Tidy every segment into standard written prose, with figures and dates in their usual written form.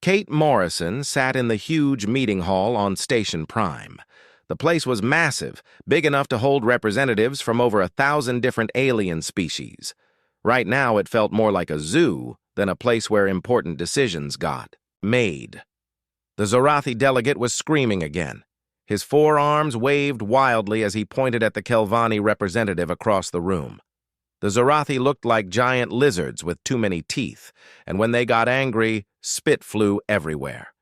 Kate Morrison sat in the huge meeting hall on Station Prime. The place was massive, big enough to hold representatives from over 1,000 different alien species. Right now it felt more like a zoo than a place where important decisions got made. The Zorathi delegate was screaming again. His forearms waved wildly as he pointed at the Kelvani representative across the room. The Zorathi looked like giant lizards with too many teeth, and when they got angry, spit flew everywhere.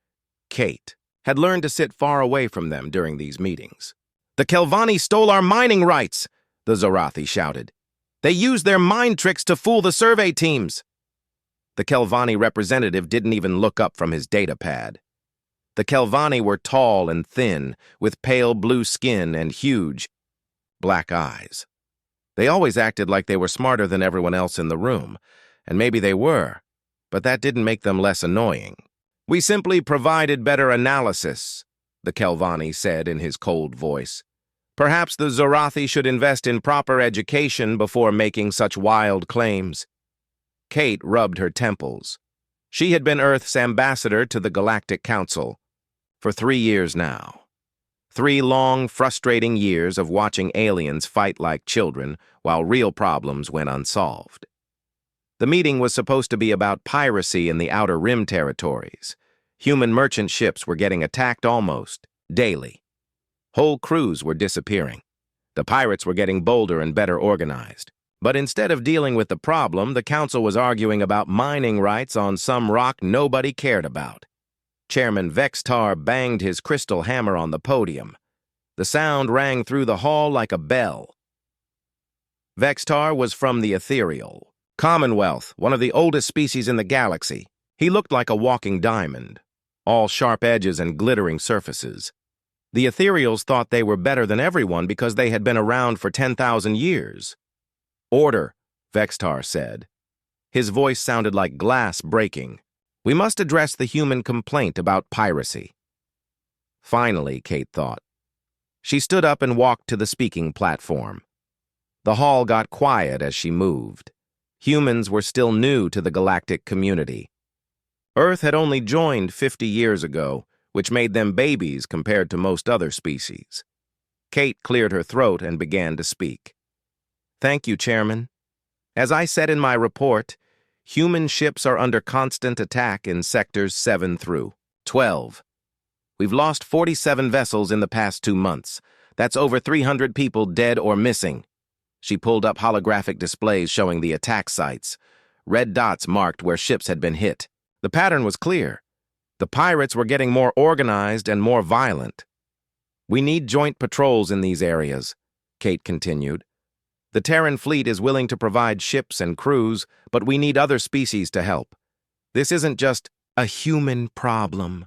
Kate had learned to sit far away from them during these meetings. "The Kelvani stole our mining rights!" the Zorathi shouted. "They used their mind tricks to fool the survey teams!" The Kelvani representative didn't even look up from his data pad. The Kelvani were tall and thin, with pale blue skin and huge black eyes. They always acted like they were smarter than everyone else in the room, and maybe they were, but that didn't make them less annoying. "We simply provided better analysis," the Kelvani said in his cold voice. "Perhaps the Zorathi should invest in proper education before making such wild claims." Kate rubbed her temples. She had been Earth's ambassador to the Galactic Council for 3 years now. 3 long, frustrating years of watching aliens fight like children while real problems went unsolved. The meeting was supposed to be about piracy in the Outer Rim territories. Human merchant ships were getting attacked almost daily. Whole crews were disappearing. The pirates were getting bolder and better organized. But instead of dealing with the problem, the council was arguing about mining rights on some rock nobody cared about. Chairman Vextar banged his crystal hammer on the podium. The sound rang through the hall like a bell. Vextar was from the ethereal Commonwealth, one of the oldest species in the galaxy. He looked like a walking diamond, all sharp edges and glittering surfaces. The ethereals thought they were better than everyone because they had been around for 10,000 years. "Order," Vextar said. His voice sounded like glass breaking. "We must address the human complaint about piracy." Finally, Kate thought. She stood up and walked to the speaking platform. The hall got quiet as she moved. Humans were still new to the galactic community. Earth had only joined 50 years ago, which made them babies compared to most other species. Kate cleared her throat and began to speak. "Thank you, Chairman. As I said in my report, human ships are under constant attack in sectors 7 through 12. We've lost 47 vessels in the past 2 months. That's over 300 people dead or missing." She pulled up holographic displays showing the attack sites. Red dots marked where ships had been hit. The pattern was clear. The pirates were getting more organized and more violent. "We need joint patrols in these areas," Kate continued. "The Terran fleet is willing to provide ships and crews, but we need other species to help. This isn't just a human problem.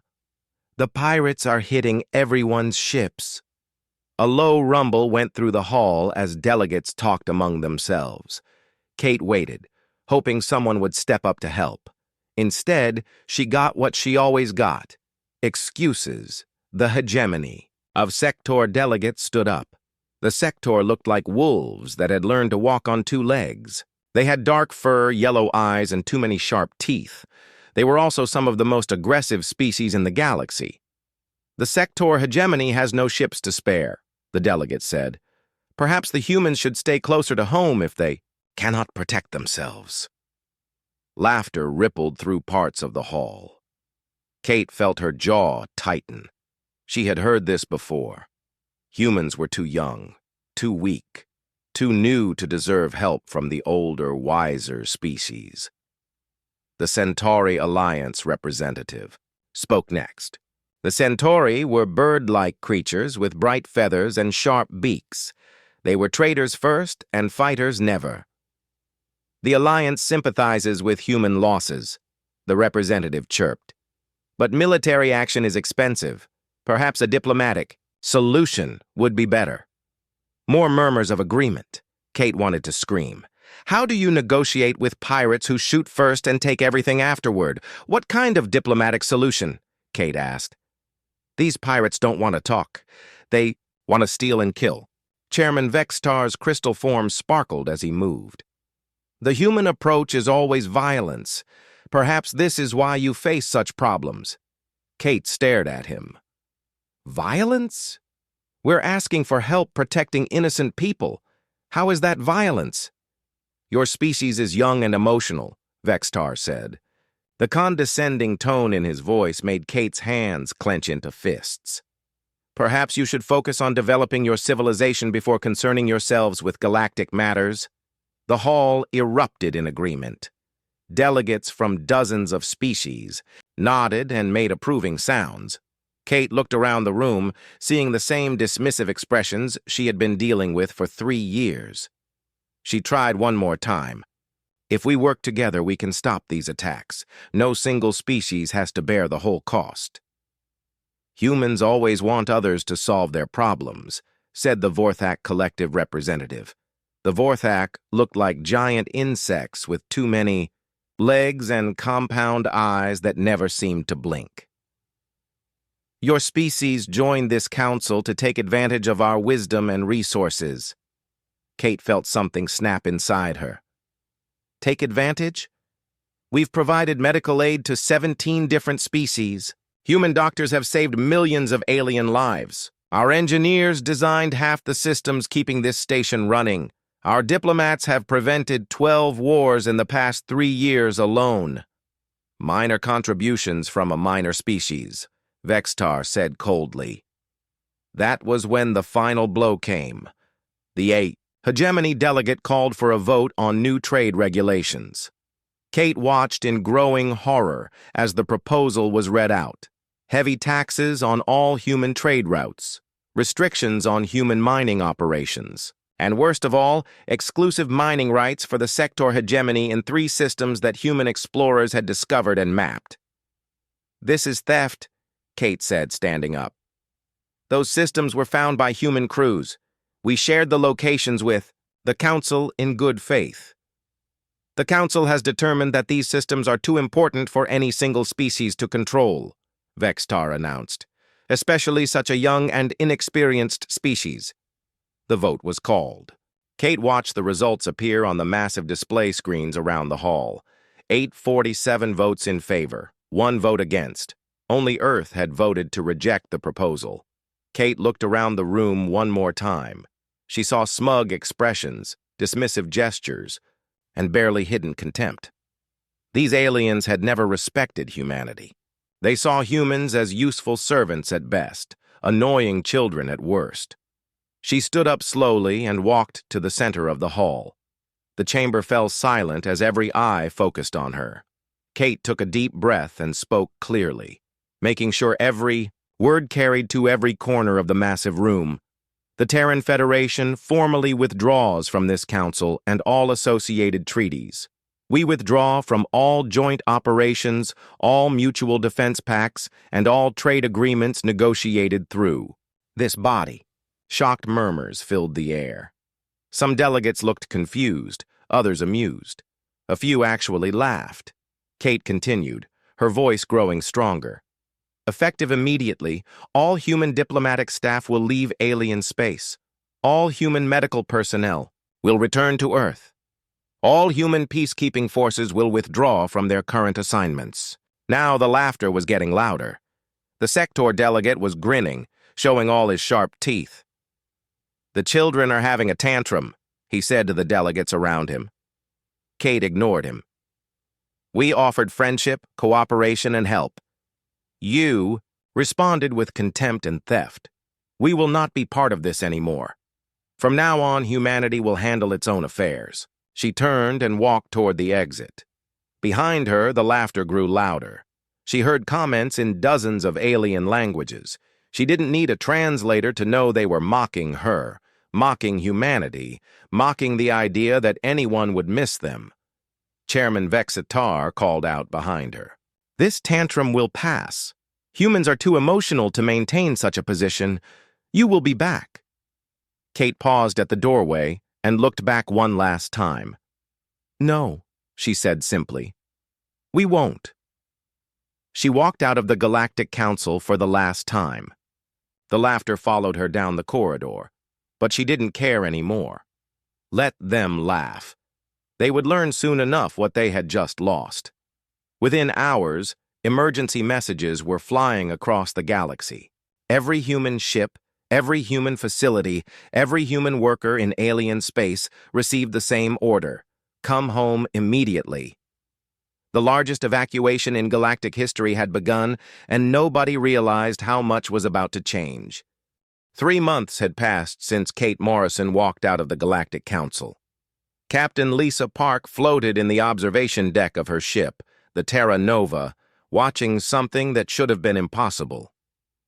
The pirates are hitting everyone's ships." A low rumble went through the hall as delegates talked among themselves. Kate waited, hoping someone would step up to help. Instead, she got what she always got: excuses. The hegemony of sector delegates stood up. The sector looked like wolves that had learned to walk on 2 legs. They had dark fur, yellow eyes, and too many sharp teeth. They were also some of the most aggressive species in the galaxy. "The sector hegemony has no ships to spare," the delegate said. "Perhaps the humans should stay closer to home if they cannot protect themselves." Laughter rippled through parts of the hall. Kate felt her jaw tighten. She had heard this before. Humans were too young, too weak, too new to deserve help from the older, wiser species. The Centauri Alliance representative spoke next. The Centauri were bird-like creatures with bright feathers and sharp beaks. They were traders first and fighters never. "The Alliance sympathizes with human losses," the representative chirped. "But military action is expensive. Perhaps a diplomatic solution would be better." More murmurs of agreement. Kate wanted to scream. "How do you negotiate with pirates who shoot first and take everything afterward? What kind of diplomatic solution?" Kate asked. "These pirates don't want to talk. They want to steal and kill." Chairman Vextar's crystal form sparkled as he moved. "The human approach is always violence. Perhaps this is why you face such problems. Kate stared at him. Violence? We're asking for help protecting innocent people. How is that violence? Your species is young and emotional, Vextar said. The condescending tone in his voice made Kate's hands clench into fists. Perhaps you should focus on developing your civilization before concerning yourselves with galactic matters. The hall erupted in agreement. Delegates from dozens of species nodded and made approving sounds. Kate looked around the room, seeing the same dismissive expressions she had been dealing with for 3 years. She tried one more time. If we work together, we can stop these attacks. No single species has to bear the whole cost. Humans always want others to solve their problems, said the Vorthak collective representative. The Vorthak looked like giant insects with too many legs and compound eyes that never seemed to blink. Your species joined this council to take advantage of our wisdom and resources. Kate felt something snap inside her. Take advantage? We've provided medical aid to 17 different species. Human doctors have saved millions of alien lives. Our engineers designed half the systems keeping this station running. Our diplomats have prevented 12 wars in the past 3 years alone. Minor contributions from a minor species, Vextar said coldly. That was when the final blow came. The hegemony delegate called for a vote on new trade regulations. Kate watched in growing horror as the proposal was read out. Heavy taxes on all human trade routes, restrictions on human mining operations, and worst of all, exclusive mining rights for the sector hegemony in 3 systems that human explorers had discovered and mapped. This is theft, Kate said, standing up. Those systems were found by human crews. We shared the locations with the Council in good faith. The Council has determined that these systems are too important for any single species to control, Vextar announced, especially such a young and inexperienced species. The vote was called. Kate watched the results appear on the massive display screens around the hall. 847 votes in favor, 1 vote against. Only Earth had voted to reject the proposal. Kate looked around the room one more time. She saw smug expressions, dismissive gestures, and barely hidden contempt. These aliens had never respected humanity. They saw humans as useful servants at best, annoying children at worst. She stood up slowly and walked to the center of the hall. The chamber fell silent as every eye focused on her. Kate took a deep breath and spoke clearly, making sure every word carried to every corner of the massive room. The Terran Federation formally withdraws from this council and all associated treaties. We withdraw from all joint operations, all mutual defense pacts, and all trade agreements negotiated through this body. Shocked murmurs filled the air. Some delegates looked confused, others amused. A few actually laughed. Kate continued, her voice growing stronger. Effective immediately, all human diplomatic staff will leave alien space. All human medical personnel will return to Earth. All human peacekeeping forces will withdraw from their current assignments. Now the laughter was getting louder. The sector delegate was grinning, showing all his sharp teeth. The children are having a tantrum, he said to the delegates around him. Kate ignored him. We offered friendship, cooperation, and help. You responded with contempt and theft. We will not be part of this anymore. From now on, humanity will handle its own affairs. She turned and walked toward the exit. Behind her, the laughter grew louder. She heard comments in dozens of alien languages. She didn't need a translator to know they were mocking her, mocking humanity, mocking the idea that anyone would miss them. Chairman Vexitar called out behind her. This tantrum will pass. Humans are too emotional to maintain such a position. You will be back. Kate paused at the doorway and looked back one last time. No, she said simply. We won't. She walked out of the Galactic Council for the last time. The laughter followed her down the corridor, but she didn't care anymore. Let them laugh. They would learn soon enough what they had just lost. Within hours, emergency messages were flying across the galaxy. Every human ship, every human facility, every human worker in alien space received the same order: come home immediately. The largest evacuation in galactic history had begun, and nobody realized how much was about to change. 3 months had passed since Kate Morrison walked out of the Galactic Council. Captain Lisa Park floated in the observation deck of her ship, the Terra Nova, watching something that should have been impossible.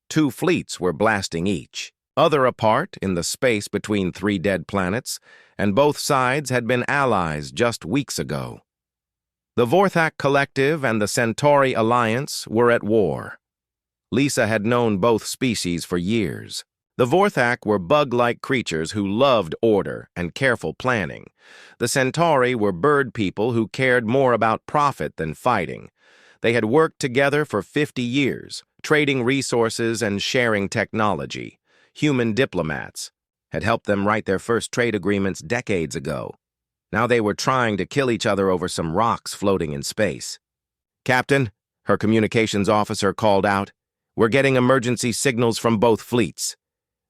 2 fleets were blasting each, other apart in the space between 3 dead planets, and both sides had been allies just weeks ago. The Vorthak Collective and the Centauri Alliance were at war. Lisa had known both species for years. The Vorthak were bug-like creatures who loved order and careful planning. The Centauri were bird people who cared more about profit than fighting. They had worked together for 50 years, trading resources and sharing technology. Human diplomats had helped them write their first trade agreements decades ago. Now they were trying to kill each other over some rocks floating in space. "Captain," her communications officer called out, "we're getting emergency signals from both fleets.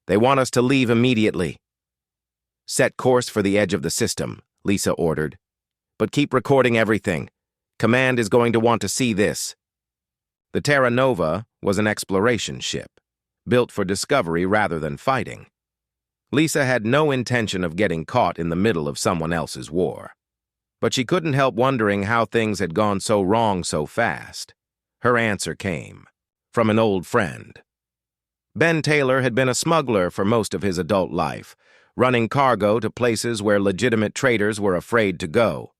They want us to leave immediately." "Set course for the edge of the system," Lisa ordered. "But keep recording everything. Command is going to want to see this." The Terra Nova was an exploration ship, built for discovery rather than fighting. Lisa had no intention of getting caught in the middle of someone else's war. But she couldn't help wondering how things had gone so wrong so fast. Her answer came from an old friend. Ben Taylor had been a smuggler for most of his adult life, running cargo to places where legitimate traders were afraid to go.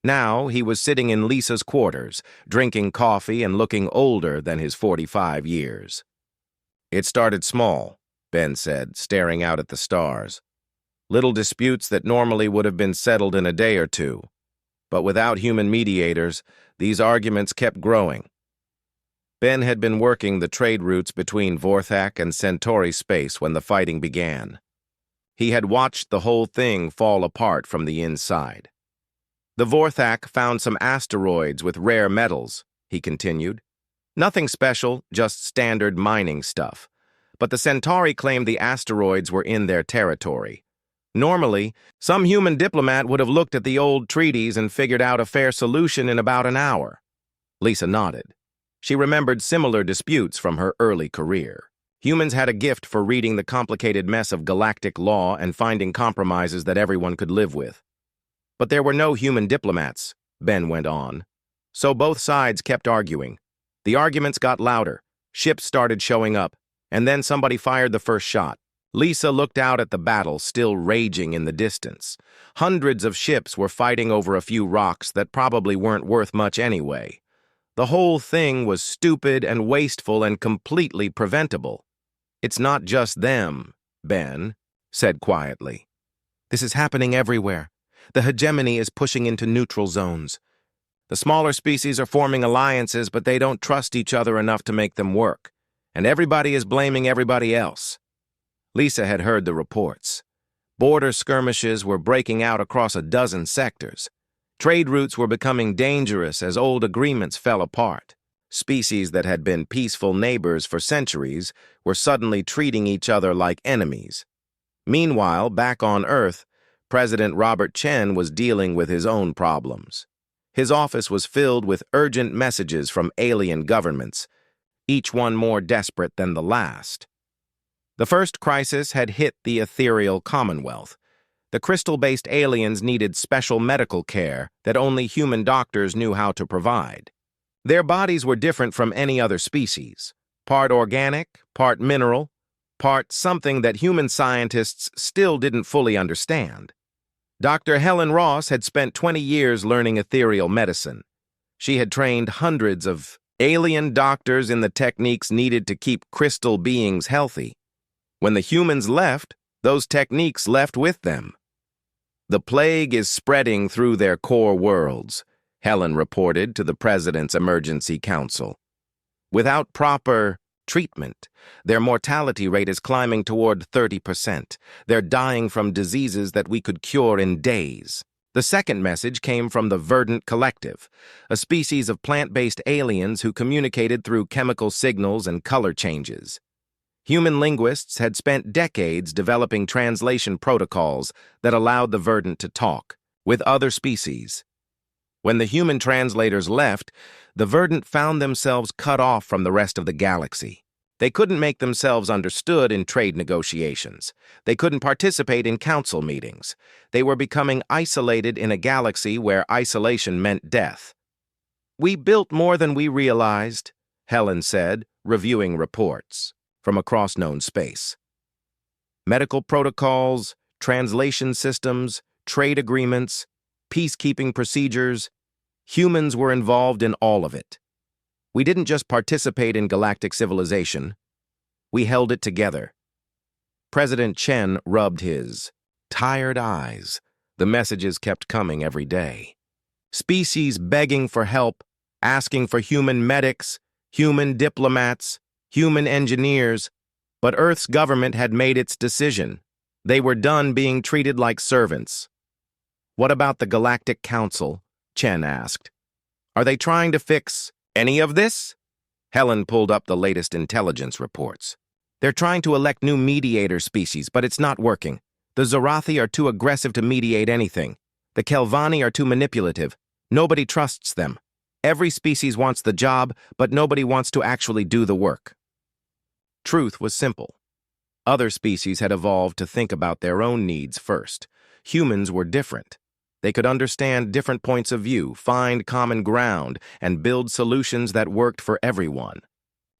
Now he was sitting in Lisa's quarters, drinking coffee and looking older than his 45 years. "It started small," Ben said, staring out at the stars. "Little disputes that normally would have been settled in a day or 2. But without human mediators, these arguments kept growing." Ben had been working the trade routes between Vorthak and Centauri space when the fighting began. He had watched the whole thing fall apart from the inside. "The Vorthak found some asteroids with rare metals," he continued. "Nothing special, just standard mining stuff. But the Centauri claimed the asteroids were in their territory. Normally, some human diplomat would have looked at the old treaties and figured out a fair solution in about an hour." Lisa nodded. She remembered similar disputes from her early career. Humans had a gift for reading the complicated mess of galactic law and finding compromises that everyone could live with. "But there were no human diplomats," Ben went on. "So both sides kept arguing. The arguments got louder. Ships started showing up. And then somebody fired the first shot." Lisa looked out at the battle still raging in the distance. Hundreds of ships were fighting over a few rocks that probably weren't worth much anyway. The whole thing was stupid and wasteful and completely preventable. "It's not just them," Ben said quietly. "This is happening everywhere. The hegemony is pushing into neutral zones. The smaller species are forming alliances, but they don't trust each other enough to make them work. And everybody is blaming everybody else." Lisa had heard the reports. Border skirmishes were breaking out across a dozen sectors. Trade routes were becoming dangerous as old agreements fell apart. Species that had been peaceful neighbors for centuries were suddenly treating each other like enemies. Meanwhile, back on Earth, President Robert Chen was dealing with his own problems. His office was filled with urgent messages from alien governments, each one more desperate than the last. The first crisis had hit the ethereal Commonwealth. The crystal-based aliens needed special medical care that only human doctors knew how to provide. Their bodies were different from any other species, part organic, part mineral, part something that human scientists still didn't fully understand. Dr. Helen Ross had spent 20 years learning ethereal medicine. She had trained hundreds of alien doctors in the techniques needed to keep crystal beings healthy. When the humans left, those techniques left with them. "The plague is spreading through their core worlds," Helen reported to the President's Emergency Council. "Without proper treatment, their mortality rate is climbing toward 30%. They're dying from diseases that we could cure in days." The second message came from the Verdant Collective, a species of plant-based aliens who communicated through chemical signals and color changes. Human linguists had spent decades developing translation protocols that allowed the Verdant to talk with other species. When the human translators left, the Verdant found themselves cut off from the rest of the galaxy. They couldn't make themselves understood in trade negotiations. They couldn't participate in council meetings. They were becoming isolated in a galaxy where isolation meant death. "We built more than we realized," Helen said, reviewing reports from across known space. Medical protocols, translation systems, trade agreements, peacekeeping procedures. Humans were involved in all of it. We didn't just participate in galactic civilization. We held it together. President Chen rubbed his tired eyes. The messages kept coming every day. Species begging for help, asking for human medics, human diplomats, human engineers. But Earth's government had made its decision. They were done being treated like servants. "What about the Galactic Council?" Chen asked. "Are they trying to fix any of this?" Helen pulled up the latest intelligence reports. "They're trying to elect new mediator species, but it's not working. The Zorathi are too aggressive to mediate anything. The Kelvani are too manipulative. Nobody trusts them. Every species wants the job, but nobody wants to actually do the work." Truth was simple. Other species had evolved to think about their own needs first. Humans were different. They could understand different points of view, find common ground, and build solutions that worked for everyone.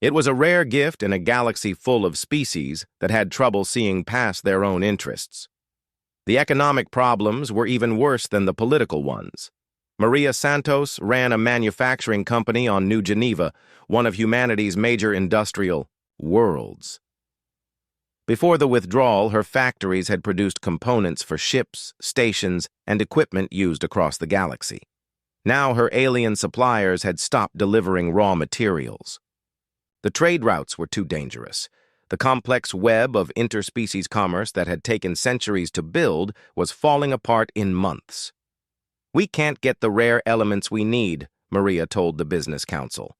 It was a rare gift in a galaxy full of species that had trouble seeing past their own interests. The economic problems were even worse than the political ones. Maria Santos ran a manufacturing company on New Geneva, one of humanity's major industrial worlds. Before the withdrawal, her factories had produced components for ships, stations, and equipment used across the galaxy. Now her alien suppliers had stopped delivering raw materials. The trade routes were too dangerous. The complex web of interspecies commerce that had taken centuries to build was falling apart in months. "We can't get the rare elements we need," Maria told the Business Council.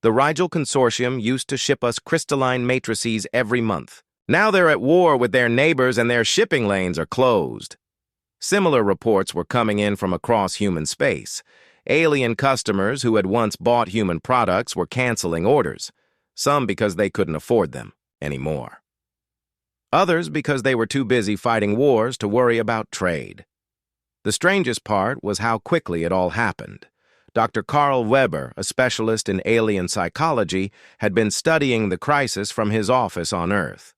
"The Rigel Consortium used to ship us crystalline matrices every month. Now they're at war with their neighbors and their shipping lanes are closed." Similar reports were coming in from across human space. Alien customers who had once bought human products were canceling orders, some because they couldn't afford them anymore. Others because they were too busy fighting wars to worry about trade. The strangest part was how quickly it all happened. Dr. Carl Weber, a specialist in alien psychology, had been studying the crisis from his office on Earth.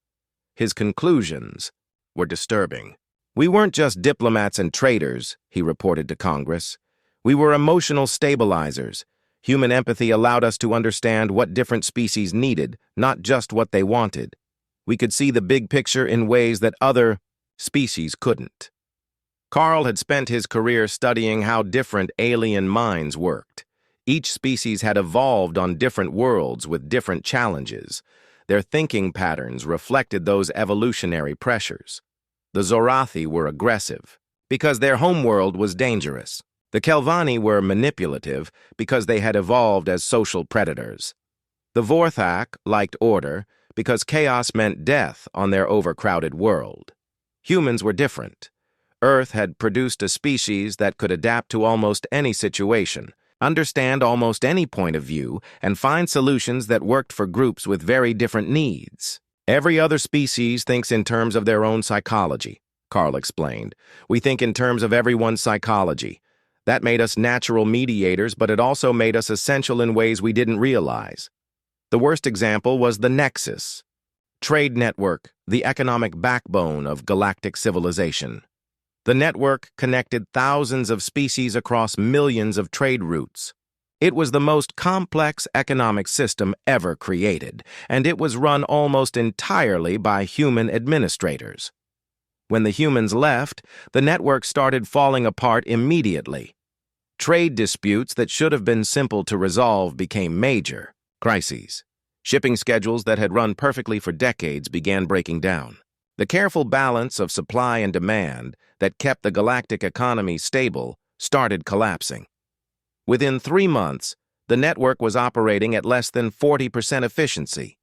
His conclusions were disturbing. "We weren't just diplomats and traders," he reported to Congress. "We were emotional stabilizers. Human empathy allowed us to understand what different species needed, not just what they wanted. We could see the big picture in ways that other species couldn't." Carl had spent his career studying how different alien minds worked. Each species had evolved on different worlds with different challenges. Their thinking patterns reflected those evolutionary pressures. The Zorathi were aggressive because their homeworld was dangerous. The Kelvani were manipulative because they had evolved as social predators. The Vorthak liked order because chaos meant death on their overcrowded world. Humans were different. Earth had produced a species that could adapt to almost any situation, understand almost any point of view, and find solutions that worked for groups with very different needs. "Every other species thinks in terms of their own psychology," Carl explained. "We think in terms of everyone's psychology. That made us natural mediators, but it also made us essential in ways we didn't realize." The worst example was the Nexus trade network, the economic backbone of galactic civilization. The network connected thousands of species across millions of trade routes. It was the most complex economic system ever created, and it was run almost entirely by human administrators. When the humans left, the network started falling apart immediately. Trade disputes that should have been simple to resolve became major crises. Shipping schedules that had run perfectly for decades began breaking down. The careful balance of supply and demand that kept the galactic economy stable started collapsing. Within 3 months, the network was operating at less than 40% efficiency.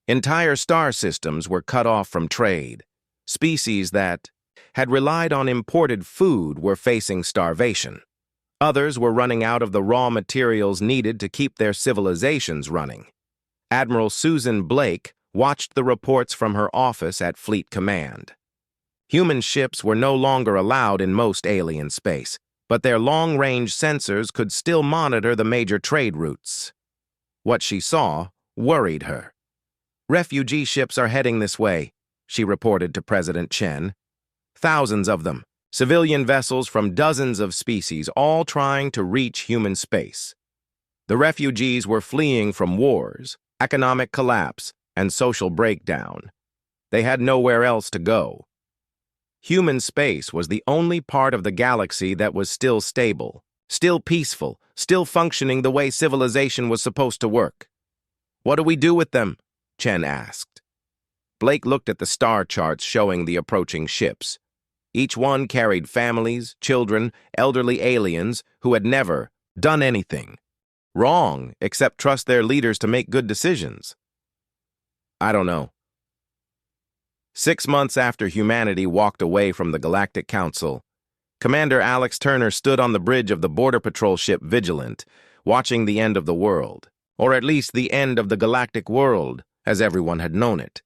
Entire star systems were cut off from trade. Species that had relied on imported food were facing starvation. Others were running out of the raw materials needed to keep their civilizations running. Admiral Susan Blake watched the reports from her office at Fleet Command. Human ships were no longer allowed in most alien space, but their long-range sensors could still monitor the major trade routes. What she saw worried her. "Refugee ships are heading this way," she reported to President Chen. "Thousands of them, civilian vessels from dozens of species, all trying to reach human space." The refugees were fleeing from wars, economic collapse, and social breakdown. They had nowhere else to go. Human space was the only part of the galaxy that was still stable, still peaceful, still functioning the way civilization was supposed to work. "What do we do with them?" Chen asked. Blake looked at the star charts showing the approaching ships. Each one carried families, children, elderly aliens who had never done anything wrong except trust their leaders to make good decisions. "I don't know." 6 months after humanity walked away from the Galactic Council, Commander Alex Turner stood on the bridge of the Border Patrol ship Vigilant, watching the end of the world, or at least the end of the galactic world, as everyone had known it.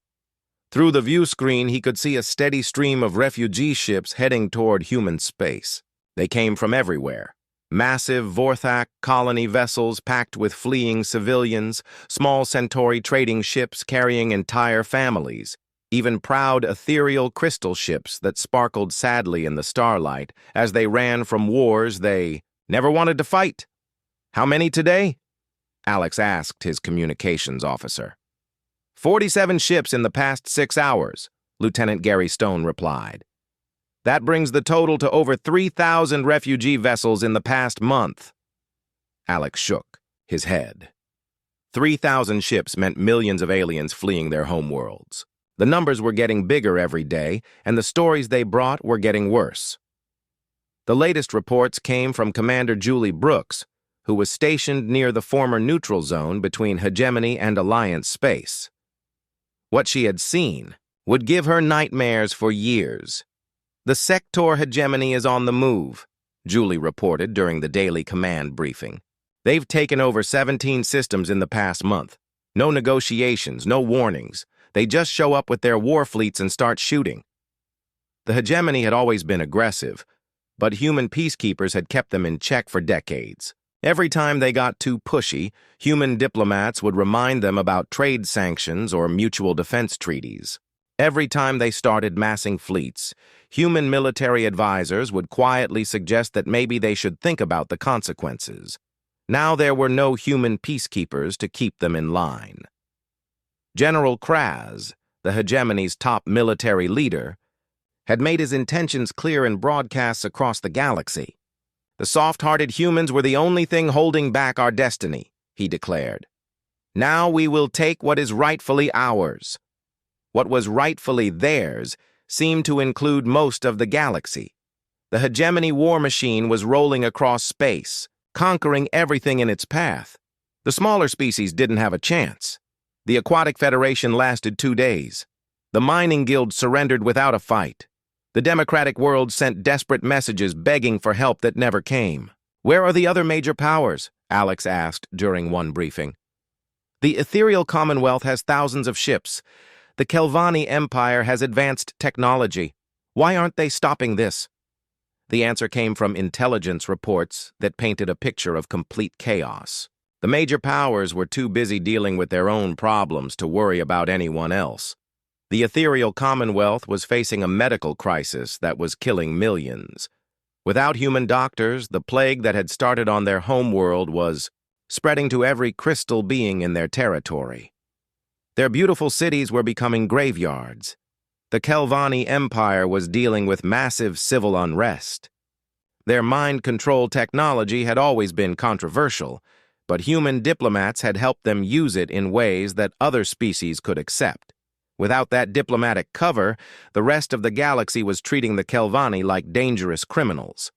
Through the view screen, he could see a steady stream of refugee ships heading toward human space. They came from everywhere. Massive Vorthak colony vessels packed with fleeing civilians, small Centauri trading ships carrying entire families, even proud ethereal crystal ships that sparkled sadly in the starlight as they ran from wars they never wanted to fight. "How many today?" Alex asked his communications officer. 47 ships in the past 6 hours, Lieutenant Gary Stone replied. "That brings the total to over 3,000 refugee vessels in the past month." Alex shook his head. 3,000 ships meant millions of aliens fleeing their homeworlds. The numbers were getting bigger every day, and the stories they brought were getting worse. The latest reports came from Commander Julie Brooks, who was stationed near the former neutral zone between Hegemony and Alliance space. What she had seen would give her nightmares for years. "The Sector Hegemony is on the move," Julie reported during the daily command briefing. "They've taken over 17 systems in the past month. No negotiations, no warnings. They just show up with their war fleets and start shooting." The Hegemony had always been aggressive, but human peacekeepers had kept them in check for decades. Every time they got too pushy, human diplomats would remind them about trade sanctions or mutual defense treaties. Every time they started massing fleets, human military advisors would quietly suggest that maybe they should think about the consequences. Now there were no human peacekeepers to keep them in line. General Kraz, the Hegemony's top military leader, had made his intentions clear in broadcasts across the galaxy. "The soft-hearted humans were the only thing holding back our destiny," he declared. "Now we will take what is rightfully ours." What was rightfully theirs seemed to include most of the galaxy. The Hegemony war machine was rolling across space, conquering everything in its path. The smaller species didn't have a chance. The Aquatic Federation lasted 2 days. The Mining Guild surrendered without a fight. The democratic world sent desperate messages begging for help that never came. "Where are the other major powers?" Alex asked during one briefing. "The Ethereal Commonwealth has thousands of ships. The Kelvani Empire has advanced technology. Why aren't they stopping this?" The answer came from intelligence reports that painted a picture of complete chaos. The major powers were too busy dealing with their own problems to worry about anyone else. The Ethereal Commonwealth was facing a medical crisis that was killing millions. Without human doctors, the plague that had started on their homeworld was spreading to every crystal being in their territory. Their beautiful cities were becoming graveyards. The Kelvani Empire was dealing with massive civil unrest. Their mind control technology had always been controversial, but human diplomats had helped them use it in ways that other species could accept. Without that diplomatic cover, the rest of the galaxy was treating the Kelvani like dangerous criminals.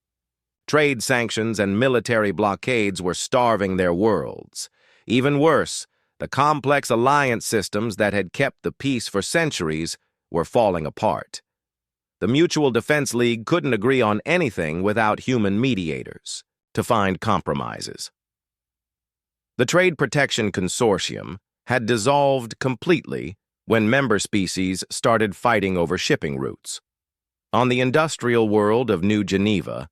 Trade sanctions and military blockades were starving their worlds. Even worse, the complex alliance systems that had kept the peace for centuries were falling apart. The Mutual Defense League couldn't agree on anything without human mediators to find compromises. The Trade Protection Consortium had dissolved completely when member species started fighting over shipping routes. On the industrial world of New Geneva,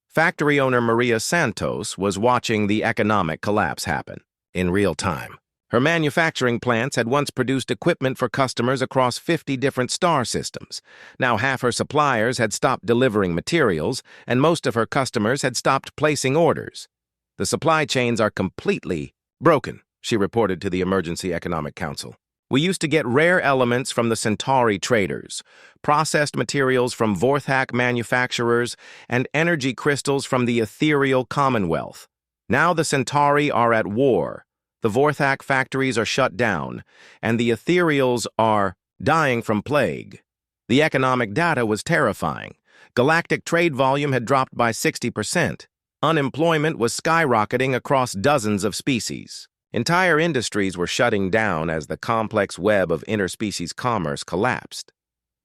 factory owner Maria Santos was watching the economic collapse happen in real time. Her manufacturing plants had once produced equipment for customers across 50 different star systems. Now half her suppliers had stopped delivering materials, and most of her customers had stopped placing orders. The supply chains are completely broken, she reported to the Emergency Economic Council. We used to get rare elements from the Centauri traders, processed materials from Vorthak manufacturers, and energy crystals from the ethereal Commonwealth. Now the Centauri are at war. The Vorthak factories are shut down, and the ethereals are dying from plague. The economic data was terrifying. Galactic trade volume had dropped by 60%. Unemployment was skyrocketing across dozens of species. Entire industries were shutting down as the complex web of interspecies commerce collapsed.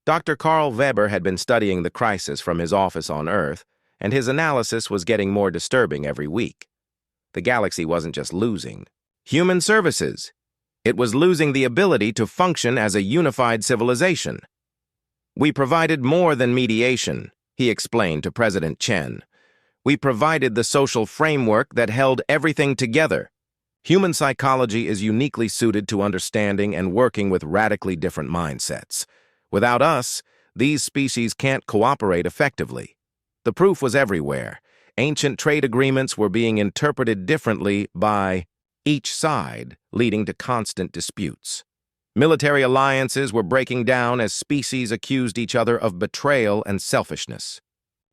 Dr. Carl Weber had been studying the crisis from his office on Earth, and his analysis was getting more disturbing every week. The galaxy wasn't just losing human services. It was losing the ability to function as a unified civilization. We provided more than mediation, he explained to President Chen. We provided the social framework that held everything together. Human psychology is uniquely suited to understanding and working with radically different mindsets. Without us, these species can't cooperate effectively. The proof was everywhere. Ancient trade agreements were being interpreted differently by each side, leading to constant disputes. Military alliances were breaking down as species accused each other of betrayal and selfishness.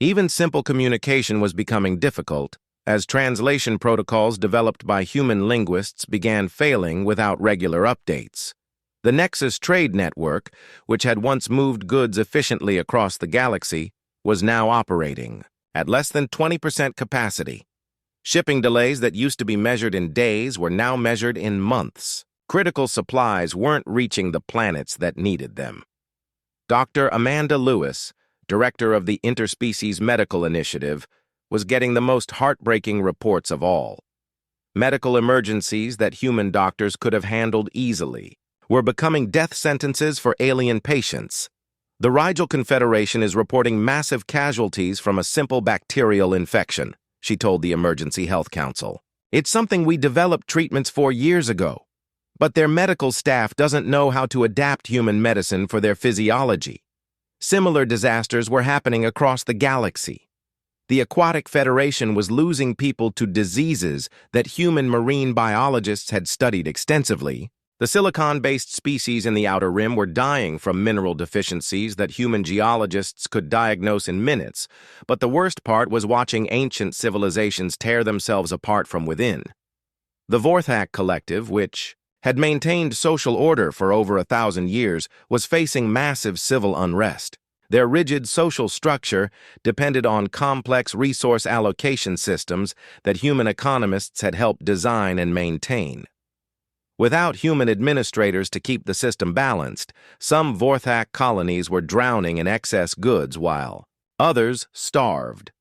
Even simple communication was becoming difficult, as translation protocols developed by human linguists began failing without regular updates. The Nexus Trade Network, which had once moved goods efficiently across the galaxy, was now operating at less than 20% capacity. Shipping delays that used to be measured in days were now measured in months. Critical supplies weren't reaching the planets that needed them. Dr. Amanda Lewis, director of the Interspecies Medical Initiative, was getting the most heartbreaking reports of all. Medical emergencies that human doctors could have handled easily were becoming death sentences for alien patients. The Rigel Confederation is reporting massive casualties from a simple bacterial infection, she told the Emergency Health Council. It's something we developed treatments for years ago, but their medical staff doesn't know how to adapt human medicine for their physiology. Similar disasters were happening across the galaxy. The Aquatic Federation was losing people to diseases that human marine biologists had studied extensively. The silicon-based species in the Outer Rim were dying from mineral deficiencies that human geologists could diagnose in minutes, but the worst part was watching ancient civilizations tear themselves apart from within. The Vorthak Collective, which had maintained social order for over 1,000 years, was facing massive civil unrest. Their rigid social structure depended on complex resource allocation systems that human economists had helped design and maintain. Without human administrators to keep the system balanced, some Vorthak colonies were drowning in excess goods while others starved.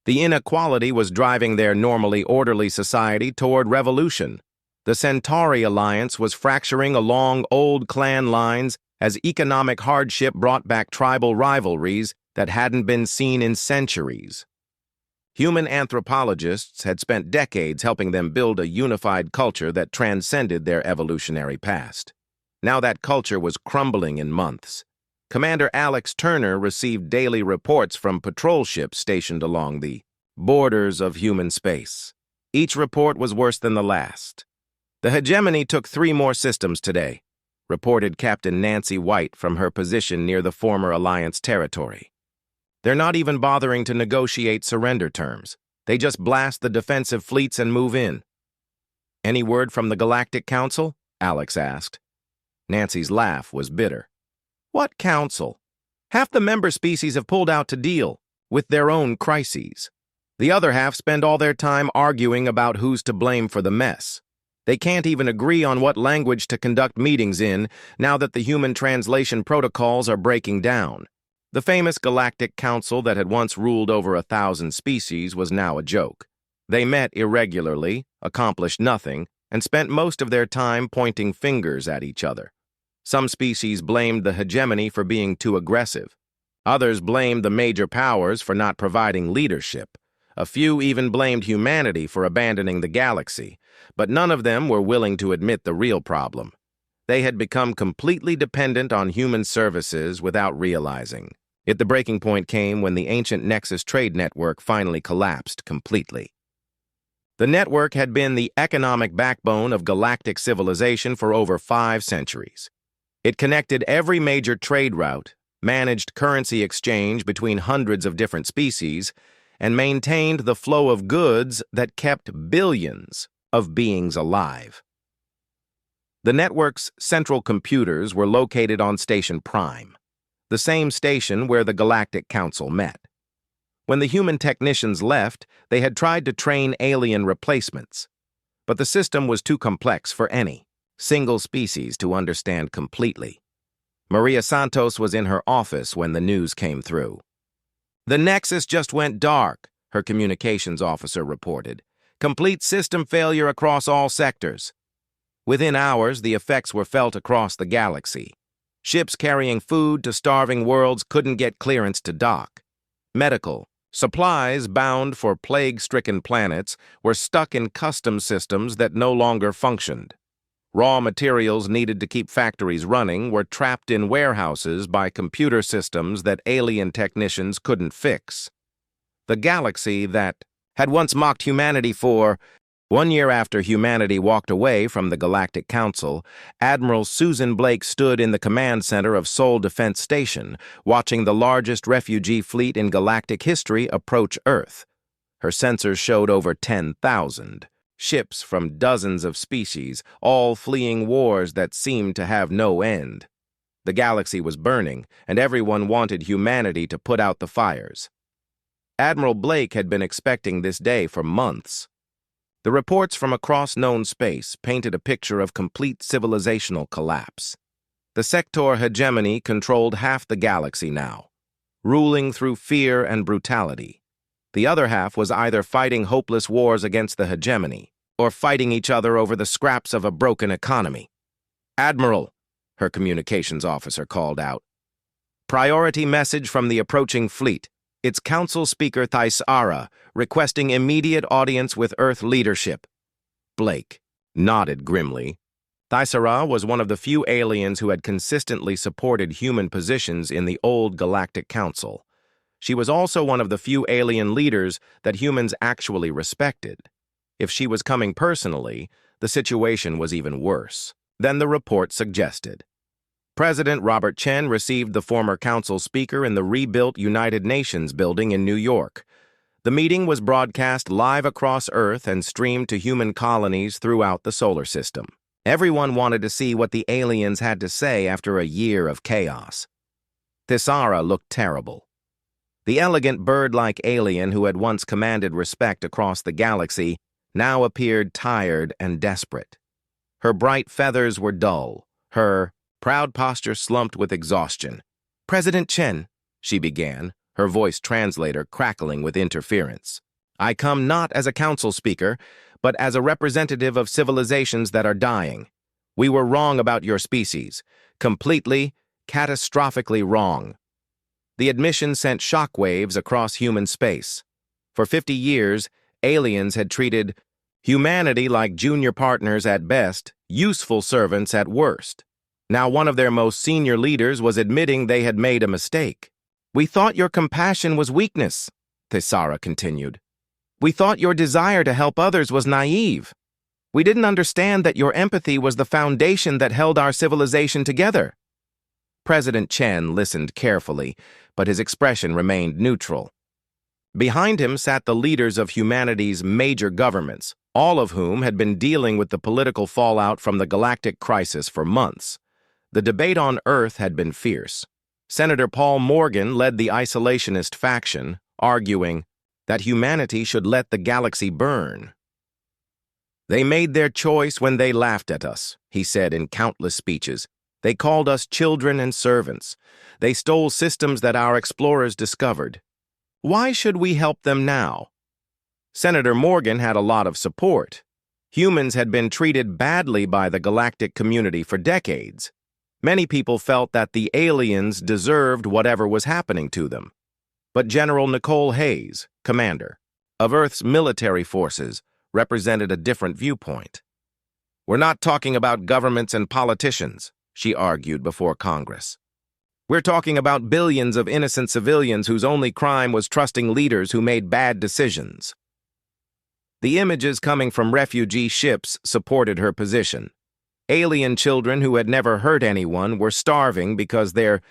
The inequality was driving their normally orderly society toward revolution. The Centauri alliance was fracturing along old clan lines as economic hardship brought back tribal rivalries that hadn't been seen in centuries. Human anthropologists had spent decades helping them build a unified culture that transcended their evolutionary past. Now that culture was crumbling in months. Commander Alex Turner received daily reports from patrol ships stationed along the borders of human space. Each report was worse than the last. The hegemony took 3 more systems today, reported Captain Nancy White from her position near the former Alliance territory. They're not even bothering to negotiate surrender terms. They just blast the defensive fleets and move in. Any word from the Galactic Council? Alex asked. Nancy's laugh was bitter. What council? Half the member species have pulled out to deal with their own crises. The other half spend all their time arguing about who's to blame for the mess. They can't even agree on what language to conduct meetings in now that the human translation protocols are breaking down. The famous Galactic Council that had once ruled over 1,000 species was now a joke. They met irregularly, accomplished nothing, and spent most of their time pointing fingers at each other. Some species blamed the hegemony for being too aggressive. Others blamed the major powers for not providing leadership. A few even blamed humanity for abandoning the galaxy, but none of them were willing to admit the real problem. They had become completely dependent on human services without realizing it. The breaking point came when the ancient Nexus trade network finally collapsed completely. The network had been the economic backbone of galactic civilization for over 5 centuries. It connected every major trade route, managed currency exchange between hundreds of different species, and maintained the flow of goods that kept billions of beings alive. The network's central computers were located on Station Prime, the same station where the Galactic Council met. When the human technicians left, they had tried to train alien replacements, but the system was too complex for any single species to understand completely. Maria Santos was in her office when the news came through. "The Nexus just went dark," her communications officer reported. "Complete system failure across all sectors." Within hours, the effects were felt across the galaxy. Ships carrying food to starving worlds couldn't get clearance to dock. Medical supplies bound for plague-stricken planets were stuck in customs systems that no longer functioned. Raw materials needed to keep factories running were trapped in warehouses by computer systems that alien technicians couldn't fix. The galaxy that had once mocked humanity for 1 year after humanity walked away from the Galactic Council, Admiral Susan Blake stood in the command center of Seoul Defense Station, watching the largest refugee fleet in galactic history approach Earth. Her sensors showed over 10,000. Ships from dozens of species, all fleeing wars that seemed to have no end. The galaxy was burning, and everyone wanted humanity to put out the fires. Admiral Blake had been expecting this day for months. The reports from across known space painted a picture of complete civilizational collapse. The sector hegemony controlled half the galaxy now, ruling through fear and brutality. The other half was either fighting hopeless wars against the hegemony or fighting each other over the scraps of a broken economy. "Admiral," her communications officer called out. "Priority message from the approaching fleet. It's Council Speaker Thaisara requesting immediate audience with Earth leadership." Blake nodded grimly. Thaisara was one of the few aliens who had consistently supported human positions in the old Galactic Council. She was also one of the few alien leaders that humans actually respected. If she was coming personally, the situation was even worse than the report suggested. President Robert Chen received the former council speaker in the rebuilt United Nations building in New York. The meeting was broadcast live across Earth and streamed to human colonies throughout the solar system. Everyone wanted to see what the aliens had to say after a year of chaos. Thaisara looked terrible. The elegant bird-like alien who had once commanded respect across the galaxy now appeared tired and desperate. Her bright feathers were dull, her proud posture slumped with exhaustion. "President Chen," she began, her voice translator crackling with interference. "I come not as a council speaker, but as a representative of civilizations that are dying. We were wrong about your species. Completely, catastrophically wrong." The admission sent shockwaves across human space. For 50 years, aliens had treated humanity like junior partners at best, useful servants at worst. Now one of their most senior leaders was admitting they had made a mistake. "We thought your compassion was weakness," Thaisara continued. "We thought your desire to help others was naive. We didn't understand that your empathy was the foundation that held our civilization together." President Chen listened carefully, but his expression remained neutral. Behind him sat the leaders of humanity's major governments, all of whom had been dealing with the political fallout from the galactic crisis for months. The debate on Earth had been fierce. Senator Paul Morgan led the isolationist faction, arguing that humanity should let the galaxy burn. "They made their choice when they laughed at us," he said in countless speeches. "They called us children and servants. They stole systems that our explorers discovered. Why should we help them now?" Senator Morgan had a lot of support. Humans had been treated badly by the galactic community for decades. Many people felt that the aliens deserved whatever was happening to them. But General Nicole Hayes, commander of Earth's military forces, represented a different viewpoint. "We're not talking about governments and politicians," she argued before Congress. "We're talking about billions of innocent civilians whose only crime was trusting leaders who made bad decisions." The images coming from refugee ships supported her position. Alien children who had never hurt anyone were starving because their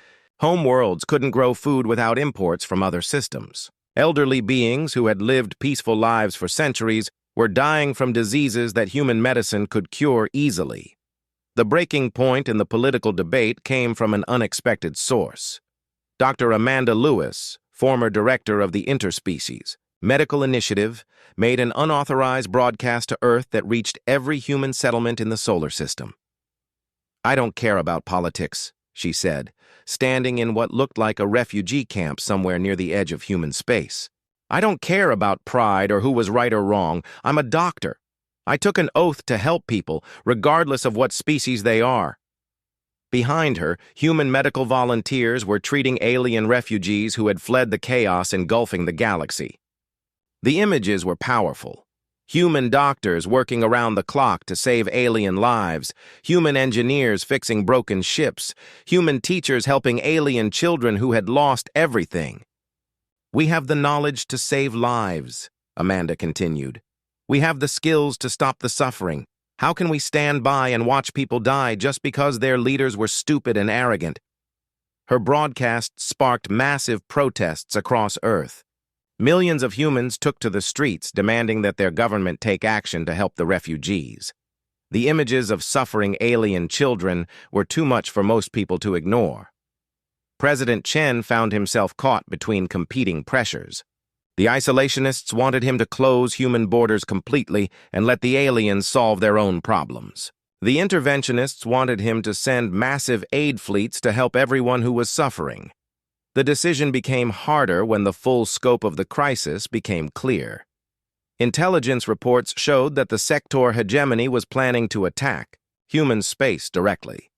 homeworlds couldn't grow food without imports from other systems. Elderly beings who had lived peaceful lives for centuries were dying from diseases that human medicine could cure easily. The breaking point in the political debate came from an unexpected source. Dr. Amanda Lewis, former director of the Interspecies Medical Initiative, made an unauthorized broadcast to Earth that reached every human settlement in the solar system. "I don't care about politics," she said, standing in what looked like a refugee camp somewhere near the edge of human space. "I don't care about pride or who was right or wrong. I'm a doctor. I took an oath to help people, regardless of what species they are." Behind her, human medical volunteers were treating alien refugees who had fled the chaos engulfing the galaxy. The images were powerful. Human doctors working around the clock to save alien lives, human engineers fixing broken ships, human teachers helping alien children who had lost everything. "We have the knowledge to save lives," Amanda continued. "We have the skills to stop the suffering. How can we stand by and watch people die just because their leaders were stupid and arrogant?" Her broadcast sparked massive protests across Earth. Millions of humans took to the streets demanding that their government take action to help the refugees. The images of suffering alien children were too much for most people to ignore. President Chen found himself caught between competing pressures. The isolationists wanted him to close human borders completely and let the aliens solve their own problems. The interventionists wanted him to send massive aid fleets to help everyone who was suffering. The decision became harder when the full scope of the crisis became clear. Intelligence reports showed that the sector hegemony was planning to attack human space directly.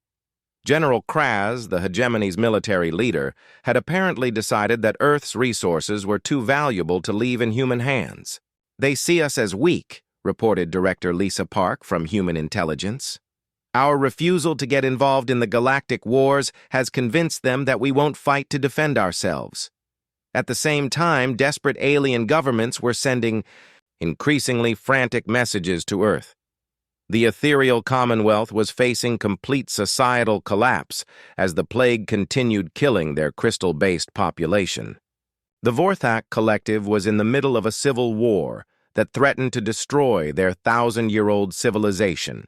General Kraz, the hegemony's military leader, had apparently decided that Earth's resources were too valuable to leave in human hands. "They see us as weak," reported Director Lisa Park from Human Intelligence. "Our refusal to get involved in the galactic wars has convinced them that we won't fight to defend ourselves." At the same time, desperate alien governments were sending increasingly frantic messages to Earth. The ethereal Commonwealth was facing complete societal collapse as the plague continued killing their crystal-based population. The Vorthak Collective was in the middle of a civil war that threatened to destroy their 1,000-year-old civilization.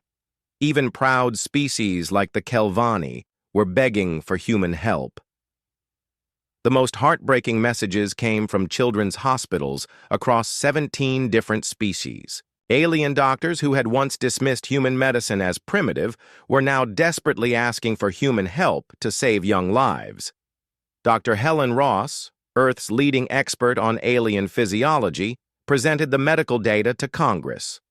Even proud species like the Kelvani were begging for human help. The most heartbreaking messages came from children's hospitals across 17 different species. Alien doctors who had once dismissed human medicine as primitive were now desperately asking for human help to save young lives. Dr. Helen Ross, Earth's leading expert on alien physiology, presented the medical data to Congress.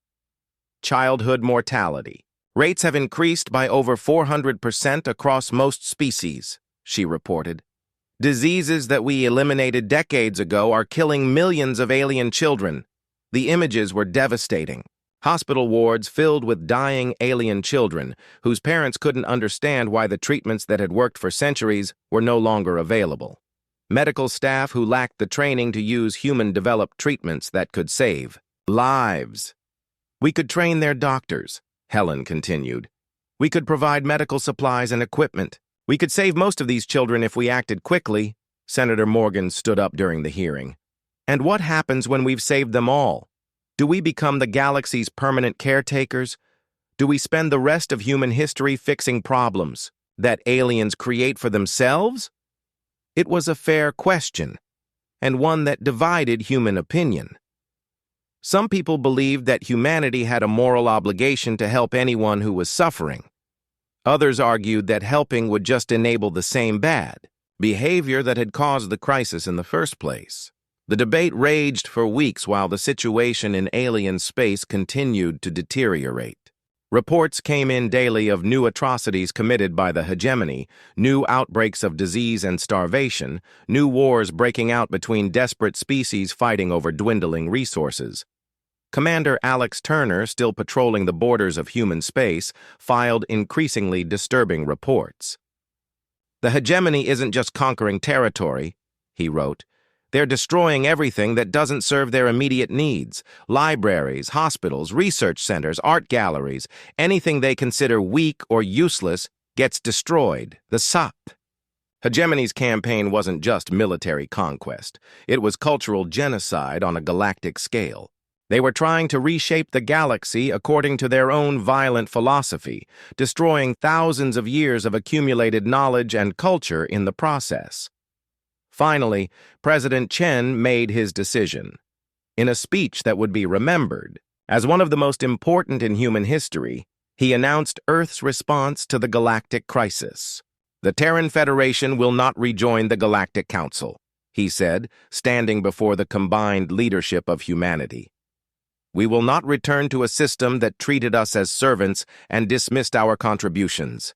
Childhood mortality. "Rates have increased by over 400% across most species," she reported. "Diseases that we eliminated decades ago are killing millions of alien children." The images were devastating. Hospital wards filled with dying alien children whose parents couldn't understand why the treatments that had worked for centuries were no longer available. Medical staff who lacked the training to use human-developed treatments that could save lives. "We could train their doctors," Helen continued. "We could provide medical supplies and equipment. We could save most of these children if we acted quickly." Senator Morgan stood up during the hearing. "And what happens when we've saved them all? Do we become the galaxy's permanent caretakers? Do we spend the rest of human history fixing problems? that aliens create for themselves? It was a fair question, and one that divided human opinion. Some people believed that humanity had a moral obligation to help anyone who was suffering. Others argued that helping would just enable the same bad behavior that had caused the crisis in the first place. The debate raged for weeks while the situation in alien space continued to deteriorate. Reports came in daily of new atrocities committed by the hegemony, new outbreaks of disease and starvation, new wars breaking out between desperate species fighting over dwindling resources. Commander Alex Turner, still patrolling the borders of human space, filed increasingly disturbing reports. "The hegemony isn't just conquering territory," he wrote. "They're destroying everything that doesn't serve their immediate needs. Libraries, hospitals, research centers, art galleries, anything they consider weak or useless gets destroyed. The SAP." Hegemony's campaign wasn't just military conquest. It was cultural genocide on a galactic scale. They were trying to reshape the galaxy according to their own violent philosophy, destroying thousands of years of accumulated knowledge and culture in the process. Finally, President Chen made his decision. In a speech that would be remembered as one of the most important in human history, he announced Earth's response to the galactic crisis. "The Terran Federation will not rejoin the Galactic Council," he said, standing before the combined leadership of humanity. "We will not return to a system that treated us as servants and dismissed our contributions."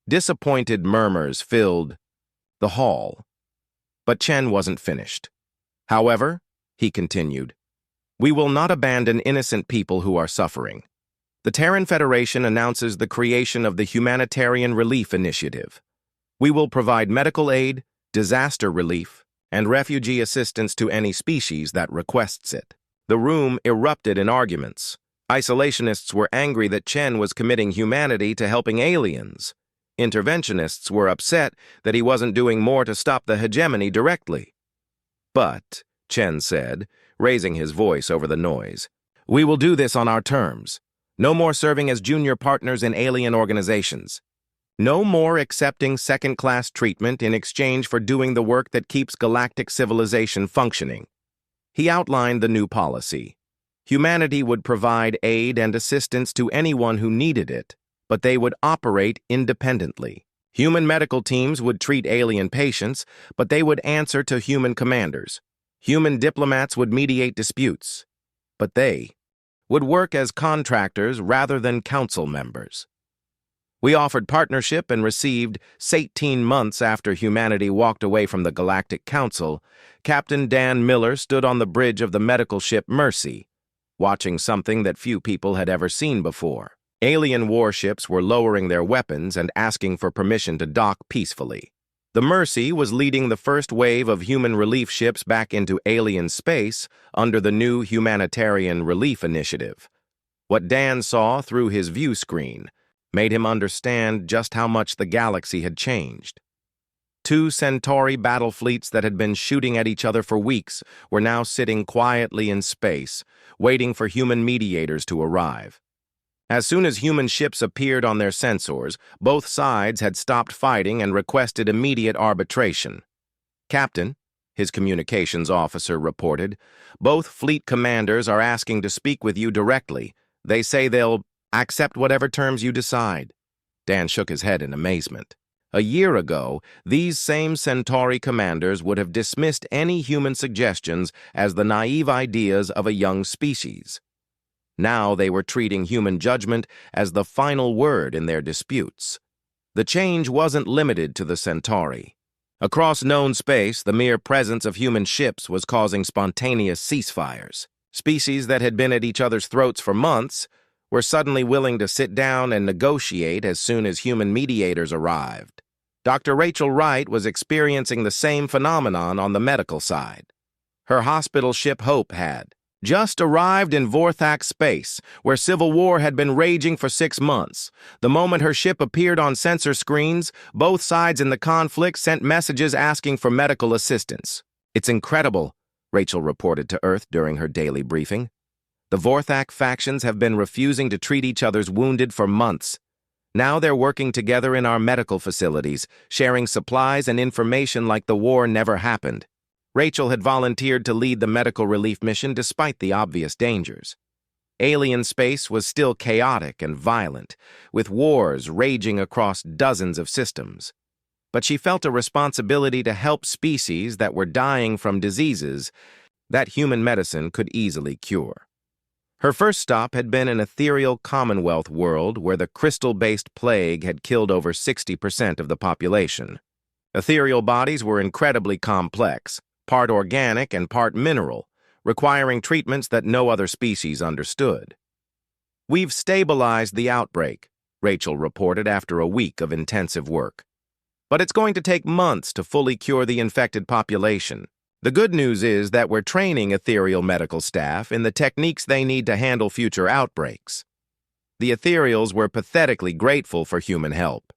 Disappointed murmurs filled the hall. But Chen wasn't finished. "However," he continued, "we will not abandon innocent people who are suffering. The Terran Federation announces the creation of the Humanitarian Relief Initiative. We will provide medical aid, disaster relief, and refugee assistance to any species that requests it." The room erupted in arguments. Isolationists were angry that Chen was committing humanity to helping aliens. Interventionists were upset that he wasn't doing more to stop the hegemony directly. "But," Chen said, raising his voice over the noise, "we will do this on our terms. No more serving as junior partners in alien organizations. No more accepting second-class treatment in exchange for doing the work that keeps galactic civilization functioning." He outlined the new policy. Humanity would provide aid and assistance to anyone who needed it, but they would operate independently. Human medical teams would treat alien patients, but they would answer to human commanders. Human diplomats would mediate disputes, but they would work as contractors rather than council members. We offered partnership and received, 18 months after humanity walked away from the Galactic Council, Captain Dan Miller stood on the bridge of the medical ship Mercy, watching something that few people had ever seen before. Alien warships were lowering their weapons and asking for permission to dock peacefully. The Mercy was leading the first wave of human relief ships back into alien space under the new Humanitarian Relief Initiative. What Dan saw through his view screen made him understand just how much the galaxy had changed. Two Centauri battle fleets that had been shooting at each other for weeks were now sitting quietly in space, waiting for human mediators to arrive. As soon as human ships appeared on their sensors, both sides had stopped fighting and requested immediate arbitration. "Captain," his communications officer reported, "both fleet commanders are asking to speak with you directly. They say they'll accept whatever terms you decide." Dan shook his head in amazement. A year ago, these same Centauri commanders would have dismissed any human suggestions as the naive ideas of a young species. Now they were treating human judgment as the final word in their disputes. The change wasn't limited to the Centauri. Across known space, the mere presence of human ships was causing spontaneous ceasefires. Species that had been at each other's throats for months were suddenly willing to sit down and negotiate as soon as human mediators arrived. Dr. Rachel Wright was experiencing the same phenomenon on the medical side. Her hospital ship Hope had just arrived in Vorthak space, where civil war had been raging for 6 months. The moment her ship appeared on sensor screens, both sides in the conflict sent messages asking for medical assistance. "It's incredible," Rachel reported to Earth during her daily briefing. "The Vorthak factions have been refusing to treat each other's wounded for months. Now they're working together in our medical facilities, sharing supplies and information like the war never happened. Rachel had volunteered to lead the medical relief mission despite the obvious dangers. Alien space was still chaotic and violent, with wars raging across dozens of systems. But she felt a responsibility to help species that were dying from diseases that human medicine could easily cure. Her first stop had been an ethereal Commonwealth world where the crystal-based plague had killed over 60% of the population. Ethereal bodies were incredibly complex, part organic and part mineral, requiring treatments that no other species understood. "We've stabilized the outbreak," Rachel reported after a week of intensive work. "But it's going to take months to fully cure the infected population. The good news is that we're training ethereal medical staff in the techniques they need to handle future outbreaks." The ethereals were pathetically grateful for human help.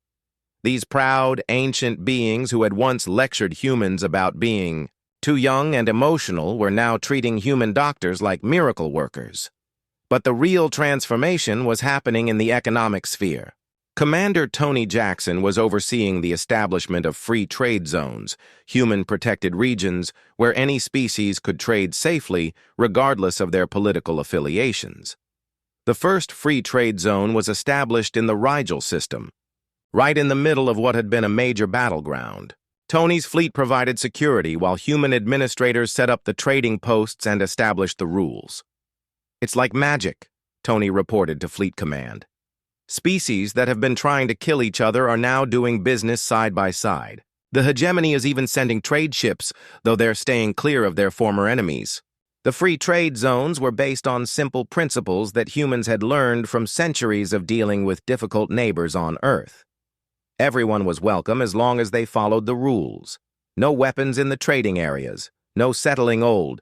These proud, ancient beings who had once lectured humans about being too young and emotional were now treating human doctors like miracle workers. But the real transformation was happening in the economic sphere. Commander Tony Jackson was overseeing the establishment of free trade zones, human-protected regions where any species could trade safely regardless of their political affiliations. The first free trade zone was established in the Rigel system, right in the middle of what had been a major battleground. Tony's fleet provided security while human administrators set up the trading posts and established the rules. "It's like magic," Tony reported to Fleet Command. "Species that have been trying to kill each other are now doing business side by side. The hegemony is even sending trade ships, though they're staying clear of their former enemies." The free trade zones were based on simple principles that humans had learned from centuries of dealing with difficult neighbors on Earth. Everyone was welcome as long as they followed the rules. No weapons in the trading areas, no settling old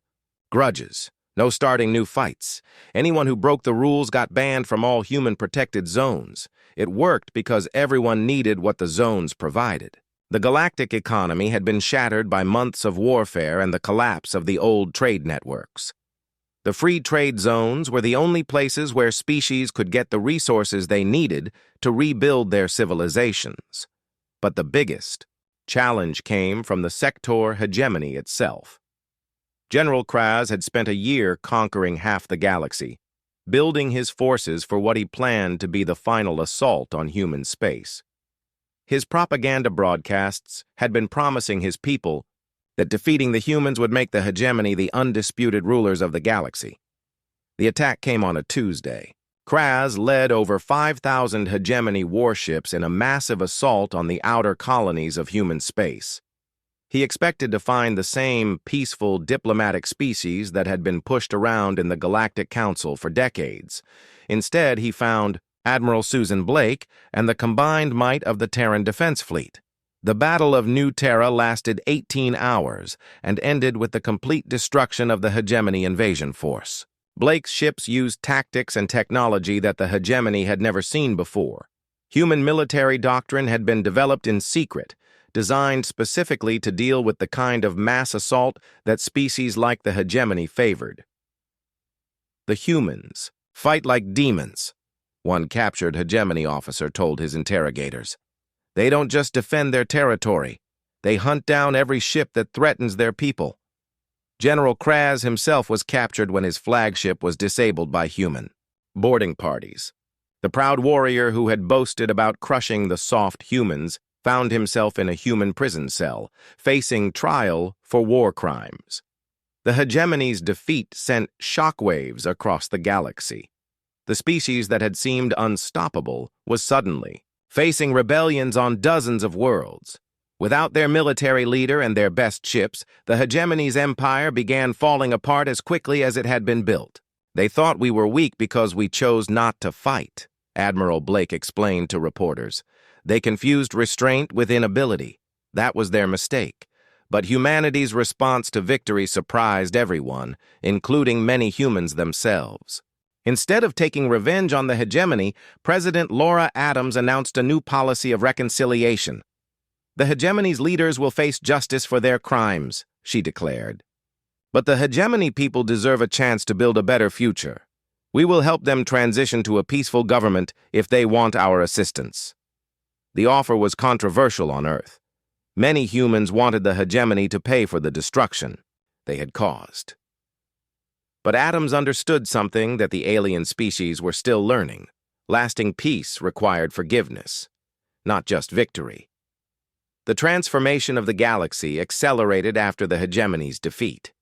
grudges, no starting new fights. Anyone who broke the rules got banned from all human-protected zones. It worked because everyone needed what the zones provided. The galactic economy had been shattered by months of warfare and the collapse of the old trade networks. The free trade zones were the only places where species could get the resources they needed to rebuild their civilizations. But the biggest challenge came from the sector hegemony itself. General Kraz had spent a year conquering half the galaxy, building his forces for what he planned to be the final assault on human space. His propaganda broadcasts had been promising his people that defeating the humans would make the hegemony the undisputed rulers of the galaxy. The attack came on a Tuesday. Kraz led over 5,000 hegemony warships in a massive assault on the outer colonies of human space. He expected to find the same peaceful diplomatic species that had been pushed around in the Galactic Council for decades. Instead, he found Admiral Susan Blake and the combined might of the Terran Defense Fleet. The Battle of New Terra lasted 18 hours and ended with the complete destruction of the hegemony invasion force. Blake's ships used tactics and technology that the hegemony had never seen before. Human military doctrine had been developed in secret, designed specifically to deal with the kind of mass assault that species like the hegemony favored. "The humans fight like demons," one captured hegemony officer told his interrogators. "They don't just defend their territory. They hunt down every ship that threatens their people." General Kraz himself was captured when his flagship was disabled by human boarding parties. The proud warrior who had boasted about crushing the soft humans found himself in a human prison cell, facing trial for war crimes. The hegemony's defeat sent shockwaves across the galaxy. The species that had seemed unstoppable was suddenly facing rebellions on dozens of worlds. Without their military leader and their best ships, the hegemony's empire began falling apart as quickly as it had been built. "They thought we were weak because we chose not to fight," Admiral Blake explained to reporters. "They confused restraint with inability. That was their mistake. But humanity's response to victory surprised everyone, including many humans themselves. Instead of taking revenge on the hegemony, President Laura Adams announced a new policy of reconciliation. "The hegemony's leaders will face justice for their crimes," she declared. "But the hegemony people deserve a chance to build a better future. We will help them transition to a peaceful government if they want our assistance. The offer was controversial on Earth. Many humans wanted the hegemony to pay for the destruction they had caused. But Adams understood something that the alien species were still learning. Lasting peace required forgiveness, not just victory. The transformation of the galaxy accelerated after the hegemony's defeat.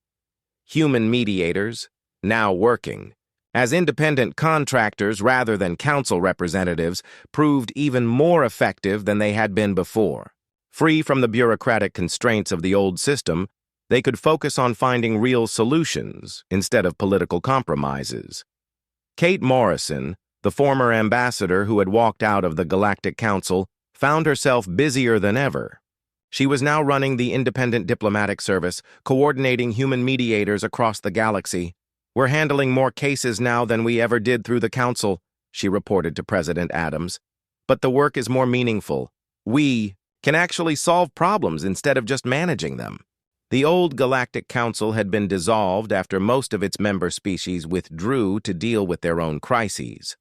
Human mediators, now working as independent contractors rather than council representatives, proved even more effective than they had been before. Free from the bureaucratic constraints of the old system, they could focus on finding real solutions instead of political compromises. Kate Morrison, the former ambassador who had walked out of the Galactic Council, found herself busier than ever. She was now running the Independent Diplomatic Service, coordinating human mediators across the galaxy. "We're handling more cases now than we ever did through the Council," she reported to President Adams. "But the work is more meaningful. We can actually solve problems instead of just managing them." The old Galactic Council had been dissolved after most of its member species withdrew to deal with their own crises.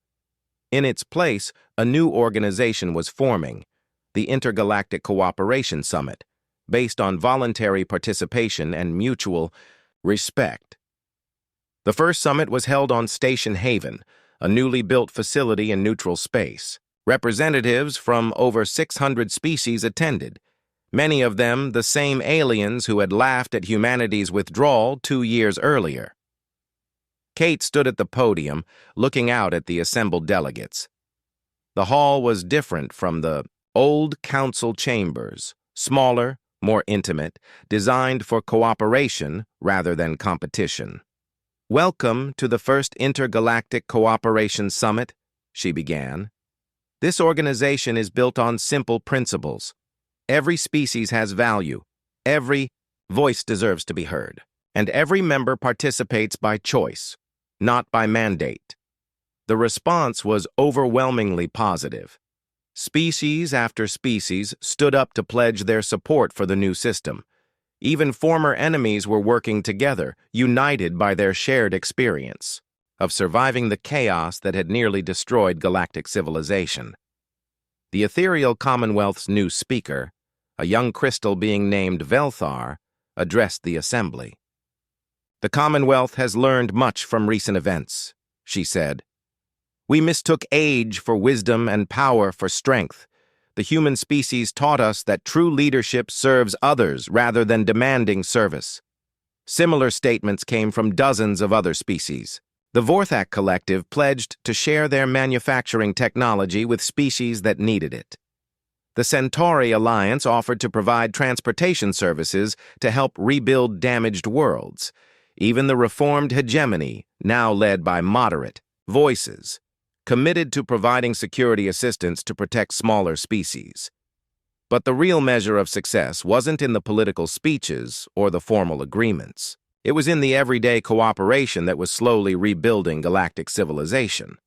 In its place, a new organization was forming, the Intergalactic Cooperation Summit, based on voluntary participation and mutual respect. The first summit was held on Station Haven, a newly built facility in neutral space. Representatives from over 600 species attended, many of them the same aliens who had laughed at humanity's withdrawal 2 years earlier. Kate stood at the podium, looking out at the assembled delegates. The hall was different from the old council chambers, smaller, more intimate, designed for cooperation rather than competition. "Welcome to the first Intergalactic Cooperation Summit," she began. "This organization is built on simple principles. Every species has value, every voice deserves to be heard, and every member participates by choice, not by mandate." The response was overwhelmingly positive. Species after species stood up to pledge their support for the new system. Even former enemies were working together, united by their shared experience of surviving the chaos that had nearly destroyed galactic civilization. The ethereal Commonwealth's new speaker, a young crystal being named Velthar, addressed the assembly. "The Commonwealth has learned much from recent events," she said. "We mistook age for wisdom and power for strength. The human species taught us that true leadership serves others rather than demanding service." Similar statements came from dozens of other species. The Vorthak Collective pledged to share their manufacturing technology with species that needed it. The Centauri Alliance offered to provide transportation services to help rebuild damaged worlds. Even the reformed hegemony, now led by moderate voices, committed to providing security assistance to protect smaller species. But the real measure of success wasn't in the political speeches or the formal agreements. It was in the everyday cooperation that was slowly rebuilding galactic civilization.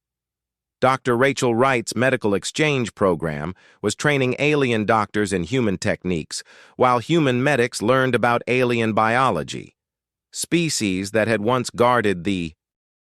Dr. Rachel Wright's medical exchange program was training alien doctors in human techniques, while human medics learned about alien biology. Species that had once guarded the